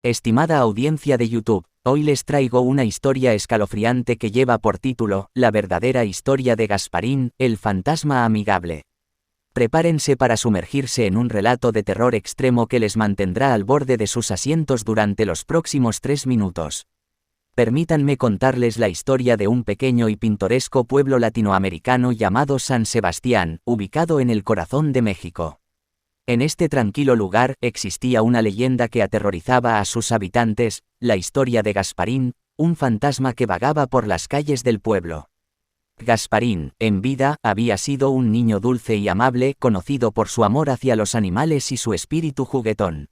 Estimada audiencia de YouTube, hoy les traigo una historia escalofriante que lleva por título, La verdadera historia de Gasparín, el fantasma amigable. Prepárense para sumergirse en un relato de terror extremo que les mantendrá al borde de sus asientos durante los próximos 3 minutos. Permítanme contarles la historia de un pequeño y pintoresco pueblo latinoamericano llamado San Sebastián, ubicado en el corazón de México. En este tranquilo lugar existía una leyenda que aterrorizaba a sus habitantes, la historia de Gasparín, un fantasma que vagaba por las calles del pueblo. Gasparín, en vida, había sido un niño dulce y amable, conocido por su amor hacia los animales y su espíritu juguetón.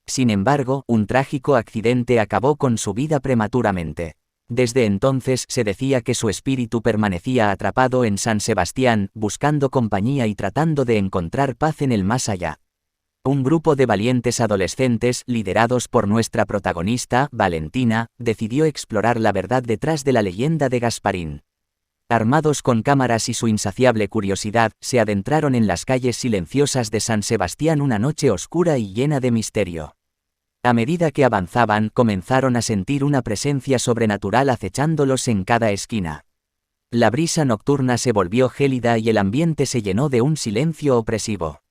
Sin embargo, un trágico accidente acabó con su vida prematuramente. Desde entonces se decía que su espíritu permanecía atrapado en San Sebastián, buscando compañía y tratando de encontrar paz en el más allá. Un grupo de valientes adolescentes, liderados por nuestra protagonista, Valentina, decidió explorar la verdad detrás de la leyenda de Gasparín. Armados con cámaras y su insaciable curiosidad, se adentraron en las calles silenciosas de San Sebastián una noche oscura y llena de misterio. A medida que avanzaban, comenzaron a sentir una presencia sobrenatural acechándolos en cada esquina. La brisa nocturna se volvió gélida y el ambiente se llenó de un silencio opresivo.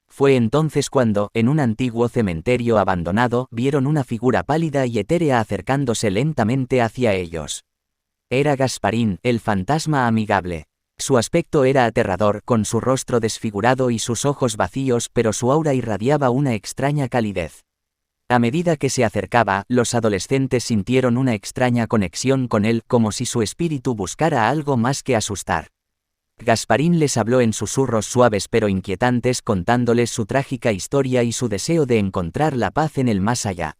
Fue entonces cuando, en un antiguo cementerio abandonado, vieron una figura pálida y etérea acercándose lentamente hacia ellos. Era Gasparín, el fantasma amigable. Su aspecto era aterrador, con su rostro desfigurado y sus ojos vacíos, pero su aura irradiaba una extraña calidez. A medida que se acercaba, los adolescentes sintieron una extraña conexión con él, como si su espíritu buscara algo más que asustar. Gasparín les habló en susurros suaves pero inquietantes, contándoles su trágica historia y su deseo de encontrar la paz en el más allá.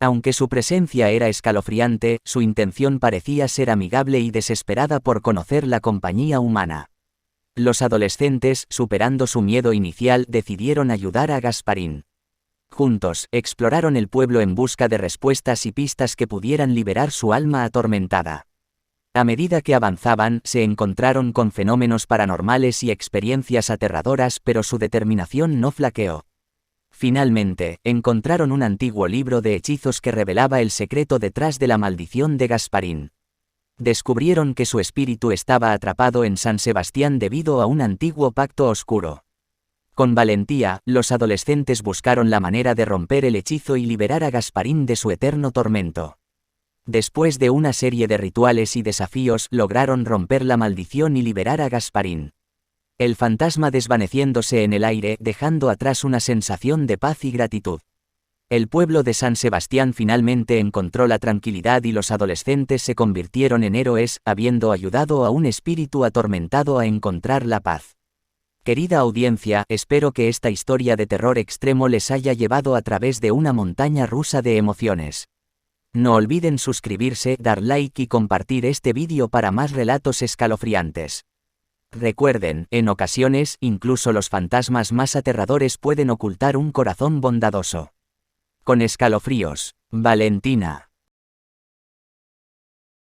Aunque su presencia era escalofriante, su intención parecía ser amigable y desesperada por conocer la compañía humana. Los adolescentes, superando su miedo inicial, decidieron ayudar a Gasparín. Juntos, exploraron el pueblo en busca de respuestas y pistas que pudieran liberar su alma atormentada. A medida que avanzaban, se encontraron con fenómenos paranormales y experiencias aterradoras, pero su determinación no flaqueó. Finalmente, encontraron un antiguo libro de hechizos que revelaba el secreto detrás de la maldición de Gasparín. Descubrieron que su espíritu estaba atrapado en San Sebastián debido a un antiguo pacto oscuro. Con valentía, los adolescentes buscaron la manera de romper el hechizo y liberar a Gasparín de su eterno tormento. Después de una serie de rituales y desafíos, lograron romper la maldición y liberar a Gasparín. El fantasma desvaneciéndose en el aire, dejando atrás una sensación de paz y gratitud. El pueblo de San Sebastián finalmente encontró la tranquilidad y los adolescentes se convirtieron en héroes, habiendo ayudado a un espíritu atormentado a encontrar la paz. Querida audiencia, espero que esta historia de terror extremo les haya llevado a través de una montaña rusa de emociones. No olviden suscribirse, dar like y compartir este vídeo para más relatos escalofriantes. Recuerden, en ocasiones, incluso los fantasmas más aterradores pueden ocultar un corazón bondadoso. Con escalofríos, Valentina.